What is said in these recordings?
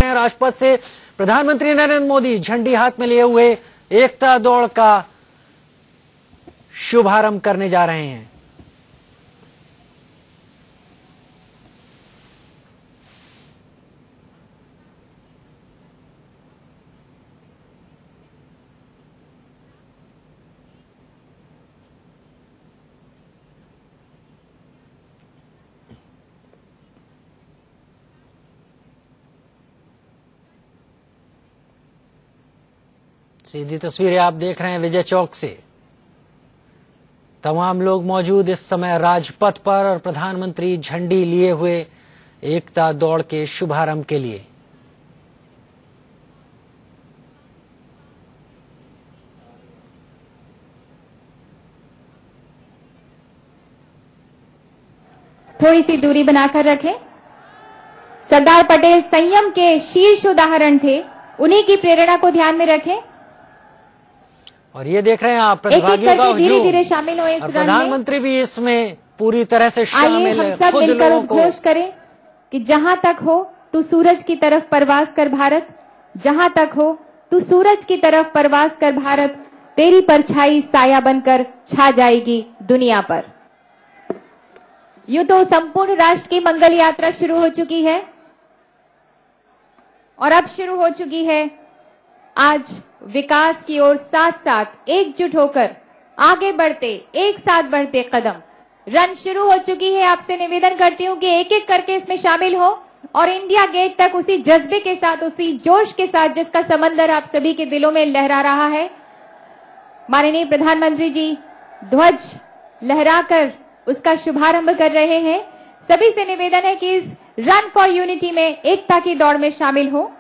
राजपथ से प्रधानमंत्री नरेंद्र मोदी झंडी हाथ में लिए हुए एकता दौड़ का शुभारंभ करने जा रहे हैं। सीधी तस्वीरें आप देख रहे हैं विजय चौक से। तमाम लोग मौजूद इस समय राजपथ पर और प्रधानमंत्री झंडी लिए हुए एकता दौड़ के शुभारंभ के लिए। थोड़ी सी दूरी बनाकर रखें। सरदार पटेल संयम के शीर्ष उदाहरण थे, उन्हीं की प्रेरणा को ध्यान में रखें। और ये देख रहे हैं आप प्रतिभागियों का धीरे धीरे शामिल हो इस रन में। प्रधानमंत्री भी इसमें पूरी तरह से शामिल है। हम सब मिलकर उद्घोष करें कि जहां तक हो तू सूरज की तरफ परवास कर भारत, जहां तक हो तू सूरज की तरफ परवास कर भारत, तेरी परछाई साया बनकर छा जाएगी दुनिया पर। यूं तो संपूर्ण राष्ट्र की मंगल यात्रा शुरू हो चुकी है और अब शुरू हो चुकी है आज विकास की ओर साथ साथ एकजुट होकर आगे बढ़ते, एक साथ बढ़ते कदम। रन शुरू हो चुकी है। आपसे निवेदन करती हूं कि एक एक करके इसमें शामिल हो और इंडिया गेट तक उसी जज्बे के साथ, उसी जोश के साथ जिसका समंदर आप सभी के दिलों में लहरा रहा है। माननीय प्रधानमंत्री जी ध्वज लहराकर उसका शुभारंभ कर रहे हैं। सभी से निवेदन है कि इस रन फॉर यूनिटी में, एकता की दौड़ में शामिल हो।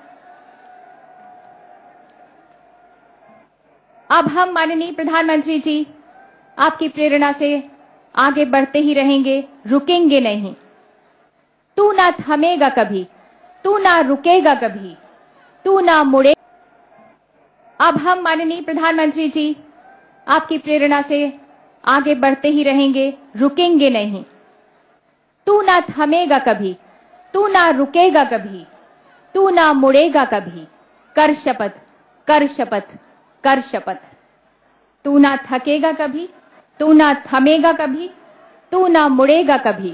अब हम माननीय प्रधानमंत्री जी आपकी प्रेरणा से आगे बढ़ते ही रहेंगे, रुकेंगे नहीं। तू ना थमेगा कभी, तू ना रुकेगा कभी, तू ना मुड़े। अब हम माननीय प्रधानमंत्री जी आपकी प्रेरणा से आगे बढ़ते ही रहेंगे, रुकेंगे नहीं। तू ना थमेगा कभी, तू ना रुकेगा कभी, तू ना मुड़ेगा कभी, कर शपथ, कर शपथ, कर शपथ। तू ना थकेगा कभी, तू ना थमेगा कभी, तू ना मुड़ेगा कभी,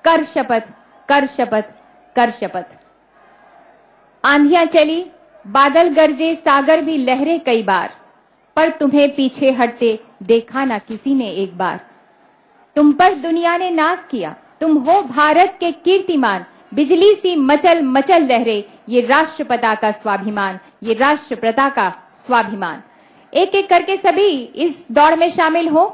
कर शपथ, कर शपथ, कर शपथ। आंधियां चली, बादल गरजे, सागर भी लहरे कई बार, पर तुम्हें पीछे हटते देखा ना किसी ने एक बार। तुम पर दुनिया ने नाज किया, तुम हो भारत के कीर्तिमान, बिजली सी मचल मचल लहरे, ये राष्ट्रपिता का स्वाभिमान, ये राष्ट्रपिता का स्वाभिमान। एक एक करके सभी इस दौड़ में शामिल हो।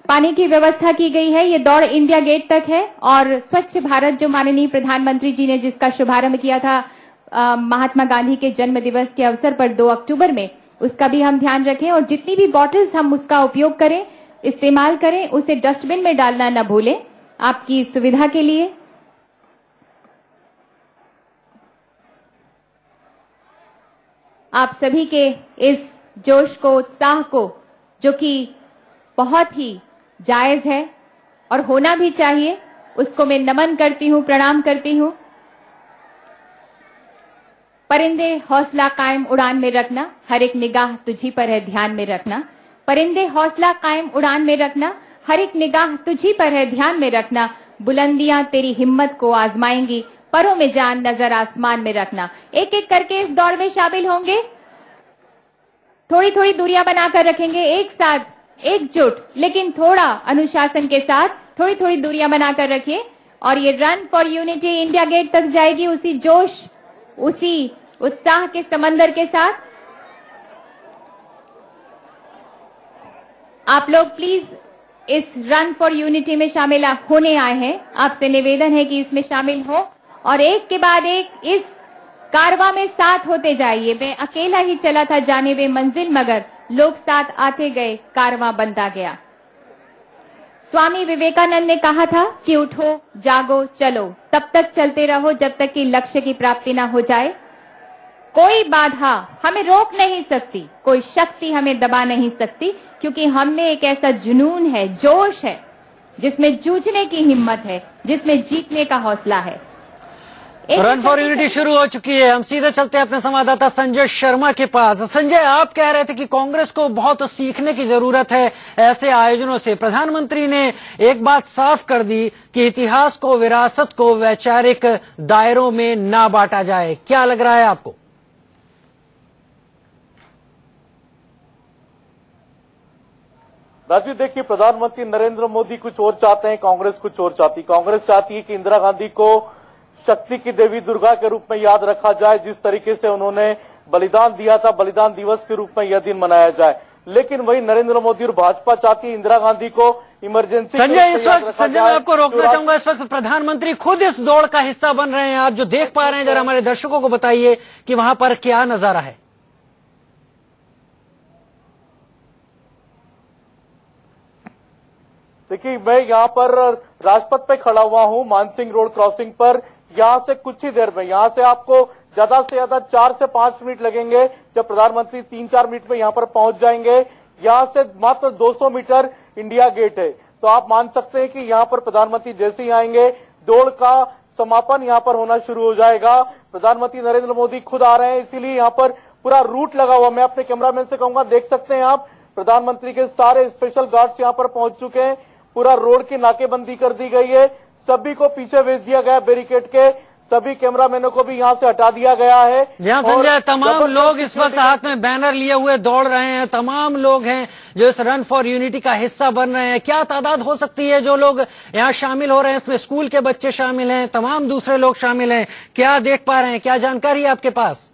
पानी की व्यवस्था की गई है। ये दौड़ इंडिया गेट तक है और स्वच्छ भारत जो माननीय प्रधानमंत्री जी ने जिसका शुभारंभ किया था महात्मा गांधी के जन्म दिवस के अवसर पर 2 अक्टूबर में, उसका भी हम ध्यान रखें और जितनी भी बॉटल्स हम उसका उपयोग करें, इस्तेमाल करें, उसे डस्टबिन में डालना न भूलें, आपकी सुविधा के लिए। आप सभी के इस जोश को, उत्साह को, जो कि बहुत ही जायज है और होना भी चाहिए, उसको मैं नमन करती हूं, प्रणाम करती हूं। परिंदे हौसला कायम उड़ान में रखना, हर एक निगाह तुझी पर है ध्यान में रखना। परिंदे हौसला कायम उड़ान में रखना, हर एक निगाह तुझी पर है ध्यान में रखना। बुलंदियां तेरी हिम्मत को आजमाएंगी, परों में जान नजर आसमान में रखना। एक एक करके इस दौड़ में शामिल होंगे। थोड़ी थोड़ी दूरियां बनाकर रखेंगे, एक साथ एकजुट, लेकिन थोड़ा अनुशासन के साथ थोड़ी थोड़ी दूरियां बनाकर रखिए। और ये run for unity India Gate तक जाएगी उसी जोश, उसी उत्साह के समंदर के साथ। आप लोग प्लीज इस रन फॉर यूनिटी में शामिल होने आए हैं, आपसे निवेदन है कि इसमें शामिल हो और एक के बाद एक इस कारवां में साथ होते जाइए। मैं अकेला ही चला था जाने वे मंजिल, मगर लोग साथ आते गए, कारवां बनता गया। स्वामी विवेकानंद ने कहा था कि उठो, जागो, चलो, तब तक चलते रहो जब तक कि लक्ष्य की प्राप्ति ना हो जाए। कोई बाधा हमें रोक नहीं सकती, कोई शक्ति हमें दबा नहीं सकती, क्योंकि हम में एक ऐसा जुनून है, जोश है, जिसमें जूझने की हिम्मत है, जिसमें जीतने का हौसला है। रन फॉर यूनिटी शुरू हो चुकी है। हम सीधे चलते हैं अपने संवाददाता संजय शर्मा के पास। संजय, आप कह रहे थे कि कांग्रेस को बहुत सीखने की जरूरत है ऐसे आयोजनों से। प्रधानमंत्री ने एक बात साफ कर दी कि इतिहास को, विरासत को वैचारिक दायरों में ना बांटा जाए। क्या लग रहा है आपको? राजीव, देखिए, प्रधानमंत्री नरेंद्र मोदी कुछ और चाहते हैं, कांग्रेस कुछ और चाहती। कांग्रेस चाहती है कि इंदिरा गांधी को शक्ति की देवी दुर्गा के रूप में याद रखा जाए, जिस तरीके से उन्होंने बलिदान दिया था, बलिदान दिवस के रूप में यह दिन मनाया जाए। लेकिन वही नरेंद्र मोदी और भाजपा चाहती है इंदिरा गांधी को इमरजेंसी। संजय, इस वक्त संजय मैं आपको रोकना चाहूंगा। इस वक्त प्रधानमंत्री खुद इस दौड़ का हिस्सा बन रहे हैं। आप जो देख पा रहे हैं, जरा हमारे दर्शकों को बताइए कि वहां पर क्या नजारा है। देखिए, मैं यहाँ पर राजपथ पे खड़ा हुआ हूँ, मानसिंह रोड क्रॉसिंग पर। यहाँ से कुछ ही देर में, यहाँ से आपको ज्यादा से ज्यादा 4 से 5 मिनट लगेंगे, जब प्रधानमंत्री 3-4 मिनट में यहाँ पर पहुंच जाएंगे। यहाँ से मात्र 200 मीटर इंडिया गेट है, तो आप मान सकते हैं कि यहाँ पर प्रधानमंत्री जैसे ही आएंगे, दौड़ का समापन यहाँ पर होना शुरू हो जाएगा। प्रधानमंत्री नरेंद्र मोदी खुद आ रहे हैं, इसीलिए यहाँ पर पूरा रूट लगा हुआ। मैं अपने कैमरामैन से कहूंगा, देख सकते हैं आप, प्रधानमंत्री के सारे स्पेशल गार्ड्स यहाँ पर पहुंच चुके हैं। पूरा रोड की नाकेबंदी कर दी गई है, सभी को पीछे भेज दिया गया बैरिकेड के, सभी कैमरामैनों को भी यहाँ से हटा दिया गया है। यहाँ संजय, तमाम लोग इस वक्त हाथ में बैनर लिए हुए दौड़ रहे हैं। तमाम लोग हैं जो इस रन फॉर यूनिटी का हिस्सा बन रहे हैं। क्या तादाद हो सकती है जो लोग यहाँ शामिल हो रहे हैं? इसमें स्कूल के बच्चे शामिल हैं, तमाम दूसरे लोग शामिल हैं। क्या देख पा रहे हैं, क्या जानकारी है आपके पास?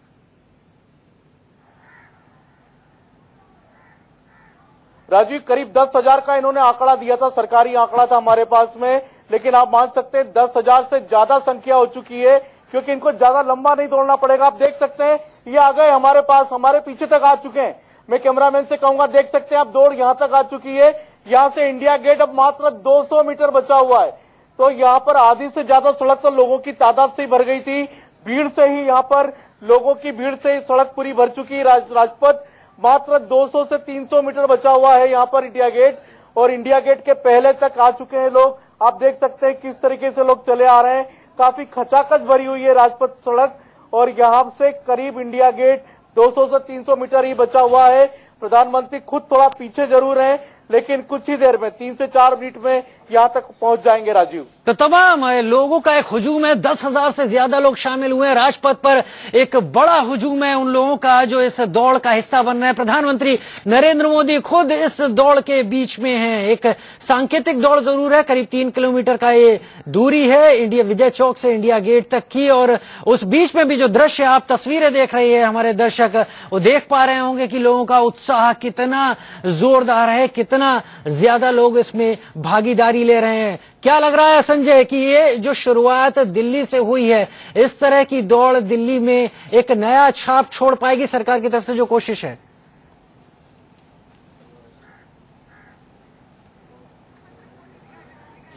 राजीव, करीब 10,000 का इन्होंने आंकड़ा दिया था, सरकारी आंकड़ा था हमारे पास में, लेकिन आप मान सकते हैं 10,000 से ज्यादा संख्या हो चुकी है, क्योंकि इनको ज्यादा लंबा नहीं दौड़ना पड़ेगा। आप देख सकते हैं, ये आ गए हमारे पास, हमारे पीछे तक आ चुके हैं। मैं कैमरामैन से कहूंगा, देख सकते हैं आप, दौड़ यहां तक आ चुकी है। यहां से इंडिया गेट अब मात्र 200 मीटर बचा हुआ है। तो यहाँ पर आधी से ज्यादा सड़क तो लोगों की तादाद से ही भर गई थी, भीड़ से ही, यहाँ पर लोगों की भीड़ से ही सड़क पूरी भर चुकी है। राजपथ मात्र 200 से 300 मीटर बचा हुआ है यहाँ पर इंडिया गेट, और इंडिया गेट के पहले तक आ चुके हैं लोग। आप देख सकते हैं किस तरीके से लोग चले आ रहे हैं। काफी खचाखच भरी हुई है राजपथ सड़क, और यहाँ से करीब इंडिया गेट 200 से 300 मीटर ही बचा हुआ है। प्रधानमंत्री खुद थोड़ा पीछे जरूर हैं, लेकिन कुछ ही देर में 3 से 4 मिनट में यहाँ तक पहुंच जाएंगे। राजीव, तो तमाम लोगों का एक हुजूम है, 10,000 से ज्यादा लोग शामिल हुए हैं। राजपथ पर एक बड़ा हुजूम है उन लोगों का जो इस दौड़ का हिस्सा बन रहे हैं। प्रधानमंत्री नरेंद्र मोदी खुद इस दौड़ के बीच में हैं। एक सांकेतिक दौड़ जरूर है, करीब 3 किलोमीटर का ये दूरी है इंडिया विजय चौक से इंडिया गेट तक की, और उस बीच में भी जो दृश्य आप तस्वीरें देख रही है हमारे दर्शक, वो देख पा रहे होंगे कि लोगों का उत्साह कितना जोरदार है, कितना ज्यादा लोग इसमें भागीदारी ले रहे हैं। क्या लग रहा है संजय कि ये जो शुरुआत दिल्ली से हुई है, इस तरह की दौड़ दिल्ली में एक नया छाप छोड़ पाएगी सरकार की तरफ से जो कोशिश है?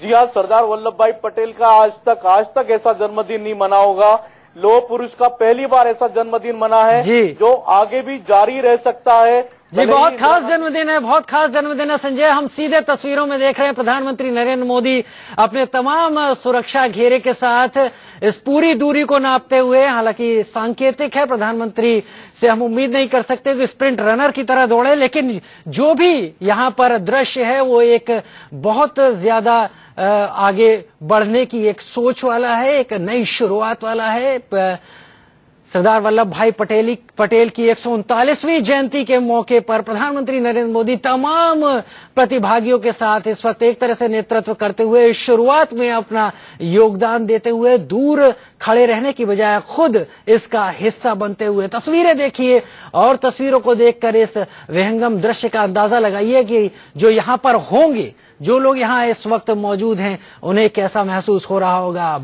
जी हाँ, सरदार वल्लभ भाई पटेल का आज तक ऐसा जन्मदिन नहीं मना होगा। लौह पुरुष का पहली बार ऐसा जन्मदिन मना है जो आगे भी जारी रह सकता है। जी, बहुत खास जन्मदिन है, बहुत खास जन्मदिन है संजय। हम सीधे तस्वीरों में देख रहे हैं प्रधानमंत्री नरेंद्र मोदी अपने तमाम सुरक्षा घेरे के साथ इस पूरी दूरी को नापते हुए, हालांकि सांकेतिक है, प्रधानमंत्री से हम उम्मीद नहीं कर सकते कि स्प्रिंट रनर की तरह दौड़े, लेकिन जो भी यहाँ पर दृश्य है वो एक बहुत ज्यादा आगे बढ़ने की एक सोच वाला है, एक नई शुरुआत वाला है। सरदार वल्लभ भाई पटेल की 139वीं जयंती के मौके पर प्रधानमंत्री नरेंद्र मोदी तमाम प्रतिभागियों के साथ इस वक्त एक तरह से नेतृत्व करते हुए, शुरुआत में अपना योगदान देते हुए, दूर खड़े रहने की बजाय खुद इसका हिस्सा बनते हुए। तस्वीरें देखिए और तस्वीरों को देखकर इस विहंगम दृश्य का अंदाजा लगाइए कि जो यहाँ पर होंगे, जो लोग यहाँ इस वक्त मौजूद हैं, उन्हें कैसा महसूस हो रहा होगा।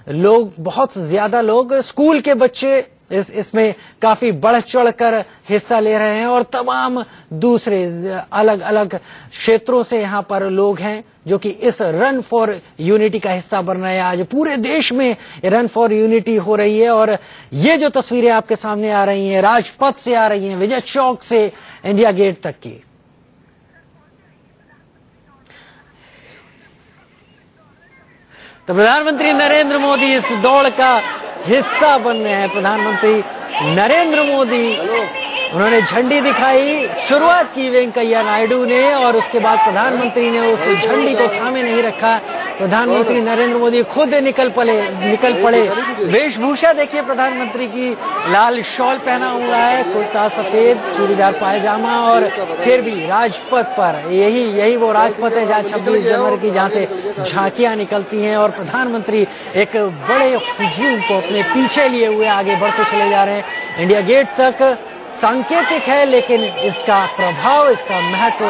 बहुत ज्यादा लोग, स्कूल के बच्चे इसमें काफी बढ़ चढ़कर हिस्सा ले रहे हैं, और तमाम दूसरे अलग अलग क्षेत्रों से यहाँ पर लोग हैं जो कि इस रन फॉर यूनिटी का हिस्सा बन रहे हैं। आज पूरे देश में रन फॉर यूनिटी हो रही है, और ये जो तस्वीरें आपके सामने आ रही हैं, राजपथ से आ रही हैं, विजय चौक से इंडिया गेट तक की। तो प्रधानमंत्री नरेंद्र मोदी इस दौड़ का हिस्सा बन रहे हैं। प्रधानमंत्री नरेंद्र मोदी उन्होंने झंडी दिखाई, शुरुआत की वेंकैया नायडू ने और उसके बाद प्रधानमंत्री ने उस झंडी को थामे नहीं रखा। प्रधानमंत्री नरेंद्र मोदी खुद निकल पड़े। वेशभूषा देखिए प्रधानमंत्री की, लाल शॉल पहना हुआ है, कुर्ता सफेद, चूड़ीदार पायजामा और फिर भी राजपथ पर यही वो राजपथ है जहाँ 26 जनवरी की जहाँ से झांकियां निकलती हैं और प्रधानमंत्री एक बड़े हुजूम को अपने पीछे लिए हुए आगे बढ़ते चले जा रहे हैं। इंडिया गेट तक सांकेतिक है लेकिन इसका प्रभाव, इसका महत्व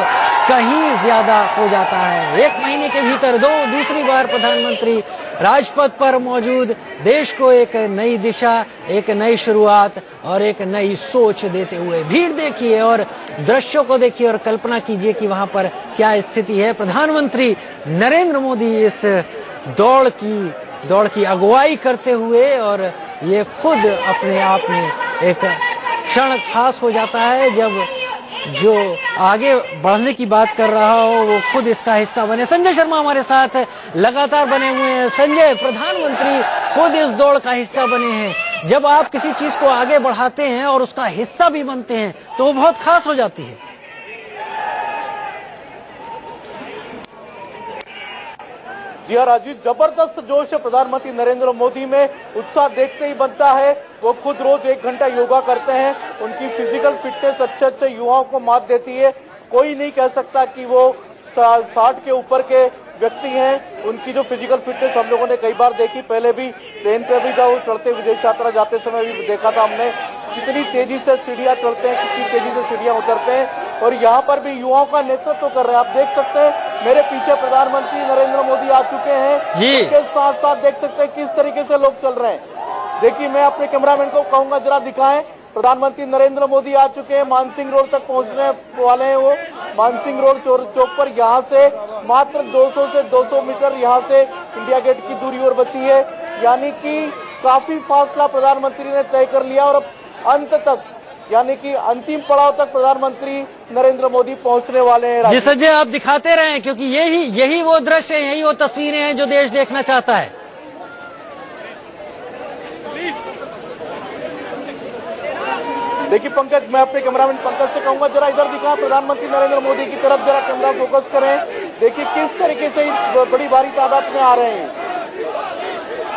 कहीं ज्यादा हो जाता है। 1 महीने के भीतर दूसरी बार प्रधानमंत्री राजपथ पर मौजूद, देश को एक नई दिशा, एक नई शुरुआत और एक नई सोच देते हुए। भीड़ देखिए और दृश्यों को देखिए और कल्पना कीजिए कि वहां पर क्या स्थिति है। प्रधानमंत्री नरेंद्र मोदी इस दौड़ की अगुवाई करते हुए और ये खुद अपने आप में एक क्षण खास हो जाता है जब जो आगे बढ़ने की बात कर रहा हो वो खुद इसका हिस्सा बने। संजय शर्मा हमारे साथ लगातार बने हुए हैं। संजय, प्रधानमंत्री खुद इस दौड़ का हिस्सा बने हैं। जब आप किसी चीज को आगे बढ़ाते हैं और उसका हिस्सा भी बनते हैं तो वो बहुत खास हो जाती है। जी हाँ राजीव, जबरदस्त जोश है प्रधानमंत्री नरेंद्र मोदी में, उत्साह देखते ही बनता है। वो खुद रोज 1 घंटा योगा करते हैं, उनकी फिजिकल फिटनेस अच्छे युवाओं को मात देती है। कोई नहीं कह सकता कि वो 60 के ऊपर के व्यक्ति हैं। उनकी जो फिजिकल फिटनेस हम लोगों ने कई बार देखी, पहले भी ट्रेन पे भी जब चढ़ते विदेश यात्रा जाते समय भी देखा था हमने, कितनी तेजी से सीढ़ियां चढ़ते हैं, कितनी तेजी से सीढ़ियां उतरते हैं और यहाँ पर भी युवाओं का नेतृत्व कर रहे हैं। आप देख सकते हैं मेरे पीछे प्रधानमंत्री नरेंद्र मोदी आ चुके हैं, उनके साथ साथ देख सकते हैं किस तरीके से लोग चल रहे हैं। देखिए, मैं अपने कैमरामैन को कहूंगा जरा दिखाएं, प्रधानमंत्री नरेंद्र मोदी आ चुके हैं, मानसिंह रोड तक पहुंचने वाले हैं। वो मानसिंह रोड चौक पर यहाँ से मात्र 200 से 200 मीटर यहाँ से इंडिया गेट की दूरी और बची है, यानी कि काफी फासला प्रधानमंत्री ने तय कर लिया और अंत तक यानी कि अंतिम पड़ाव तक प्रधानमंत्री नरेंद्र मोदी पहुंचने वाले हैं। जी संजय, आप दिखाते रहें क्योंकि यही वो दृश्य है, यही वो तस्वीरें हैं जो देश देखना चाहता है। देखिए पंकज, मैं अपने कैमरामैन पंकज से कहूंगा जरा इधर दिखा, प्रधानमंत्री नरेंद्र मोदी की तरफ जरा कैमरा फोकस करें। देखिए किस तरीके से बड़ी भारी तादाद में आ रहे हैं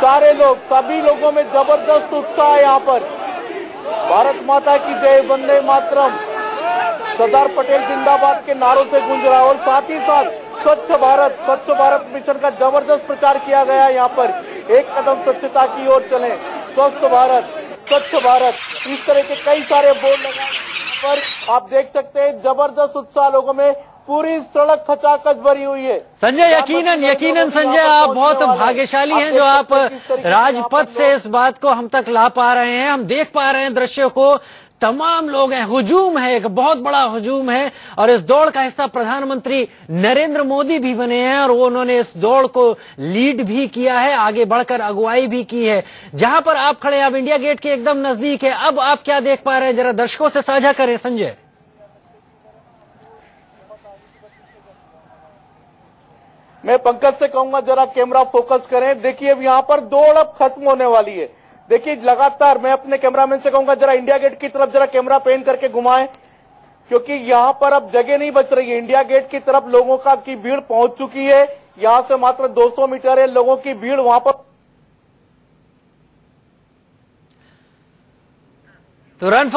सारे लोग, सभी लोगों में जबरदस्त उत्साह है। यहाँ पर भारत माता की जय, वंदे मातरम, सरदार पटेल जिंदाबाद के नारों से गूंज रहा है और साथ ही साथ स्वच्छ भारत मिशन का जबरदस्त प्रचार किया गया है। यहाँ पर एक कदम स्वच्छता की ओर चलें, स्वस्थ भारत, स्वच्छ भारत, इस तरह के कई सारे बोर्ड लगाए पर आप देख सकते हैं जबरदस्त उत्साह लोगों में, पूरी सड़क खचाखच भरी हुई है। संजय, यकीनन संजय, आप बहुत भाग्यशाली हैं जो आप राजपथ से इस बात को हम तक ला पा रहे हैं। हम देख पा रहे हैं दृश्यों को, तमाम लोग हैं, हुजूम है, एक बहुत बड़ा हुजूम है और इस दौड़ का हिस्सा प्रधानमंत्री नरेंद्र मोदी भी बने हैं और वो उन्होंने इस दौड़ को लीड भी किया है, आगे बढ़कर अगुवाई भी की है। जहां पर आप खड़े हैं, आप इंडिया गेट के एकदम नजदीक है, अब आप क्या देख पा रहे हैं, जरा दर्शकों से साझा करें संजय। मैं पंकज से कहूंगा जरा कैमरा फोकस करें। देखिए अब यहाँ पर दौड़ अब खत्म होने वाली है। देखिए लगातार मैं अपने कैमरामैन से कहूंगा जरा इंडिया गेट की तरफ जरा कैमरा पेन करके घुमाएं, क्योंकि यहाँ पर अब जगह नहीं बच रही है। इंडिया गेट की तरफ लोगों की भीड़ पहुंच चुकी है। यहाँ से मात्र 200 मीटर है लोगों की भीड़ वहां पर। तो रन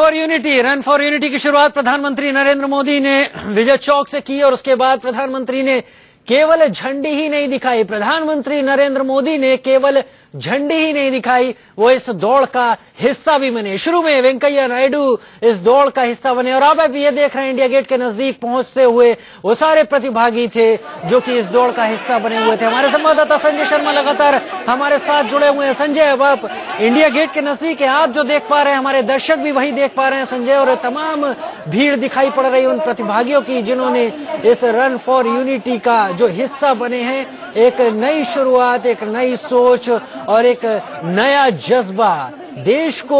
फॉर यूनिटी की शुरुआत प्रधानमंत्री नरेंद्र मोदी ने विजय चौक से की और उसके बाद प्रधानमंत्री ने केवल झंडी ही नहीं दिखाई। प्रधानमंत्री नरेंद्र मोदी ने केवल झंडी ही नहीं दिखाई, वो इस दौड़ का हिस्सा भी बने। शुरू में वेंकैया नायडू इस दौड़ का हिस्सा बने और अब आप ये देख रहे हैं इंडिया गेट के नजदीक पहुंचते हुए वो सारे प्रतिभागी थे जो कि इस दौड़ का हिस्सा बने हुए थे। हमारे संवाददाता संजय शर्मा लगातार हमारे साथ जुड़े हुए हैं। संजय, अब आप इंडिया गेट के नजदीक है, आप जो देख पा रहे हैं हमारे दर्शक भी वही देख पा रहे हैं संजय, और तमाम भीड़ दिखाई पड़ रही है उन प्रतिभागियों की जिन्होंने इस रन फॉर यूनिटी का जो हिस्सा बने हैं। एक नई शुरुआत, एक नई सोच और एक नया जज्बा देश को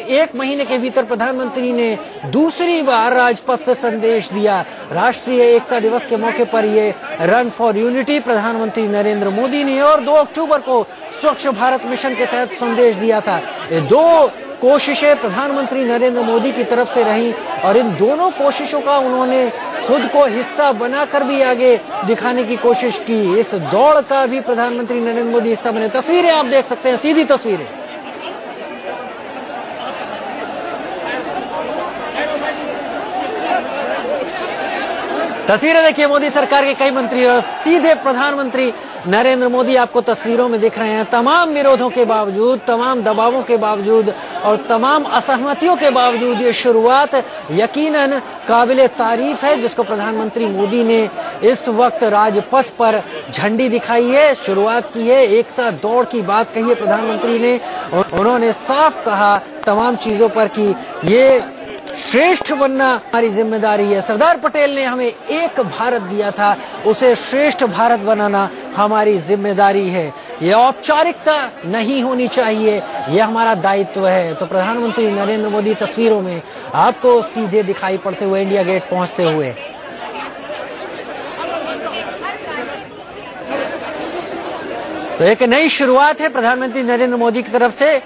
1 महीने के भीतर प्रधानमंत्री ने दूसरी बार राजपथ से संदेश दिया। राष्ट्रीय एकता दिवस के मौके पर ये रन फॉर यूनिटी प्रधानमंत्री नरेंद्र मोदी ने और 2 अक्टूबर को स्वच्छ भारत मिशन के तहत संदेश दिया था। ये 2 कोशिशें प्रधानमंत्री नरेंद्र मोदी की तरफ से रही और इन दोनों कोशिशों का उन्होंने खुद को हिस्सा बनाकर भी आगे दिखाने की कोशिश की। इस दौड़ का भी प्रधानमंत्री नरेंद्र मोदी हिस्सा बने। तस्वीरें आप देख सकते हैं, सीधी तस्वीरें। तस्वीरें देखिए, मोदी सरकार के कई मंत्री और सीधे प्रधानमंत्री नरेंद्र मोदी आपको तस्वीरों में दिख रहे हैं। तमाम विरोधों के बावजूद, तमाम दबावों के बावजूद और तमाम असहमतियों के बावजूद ये शुरुआत यकीनन काबिले तारीफ है, जिसको प्रधानमंत्री मोदी ने इस वक्त राजपथ पर झंडी दिखाई है, शुरुआत की है। एकता दौड़ की बात कही है प्रधानमंत्री ने और उन्होंने साफ कहा तमाम चीजों पर कि ये श्रेष्ठ बनना हमारी जिम्मेदारी है। सरदार पटेल ने हमें एक भारत दिया था, उसे श्रेष्ठ भारत बनाना हमारी जिम्मेदारी है। ये औपचारिकता नहीं होनी चाहिए, ये हमारा दायित्व है। तो प्रधानमंत्री नरेंद्र मोदी तस्वीरों में आपको सीधे दिखाई पड़ते हुए इंडिया गेट पहुंचते हुए। तो एक नई शुरुआत है प्रधानमंत्री नरेंद्र मोदी की तरफ से।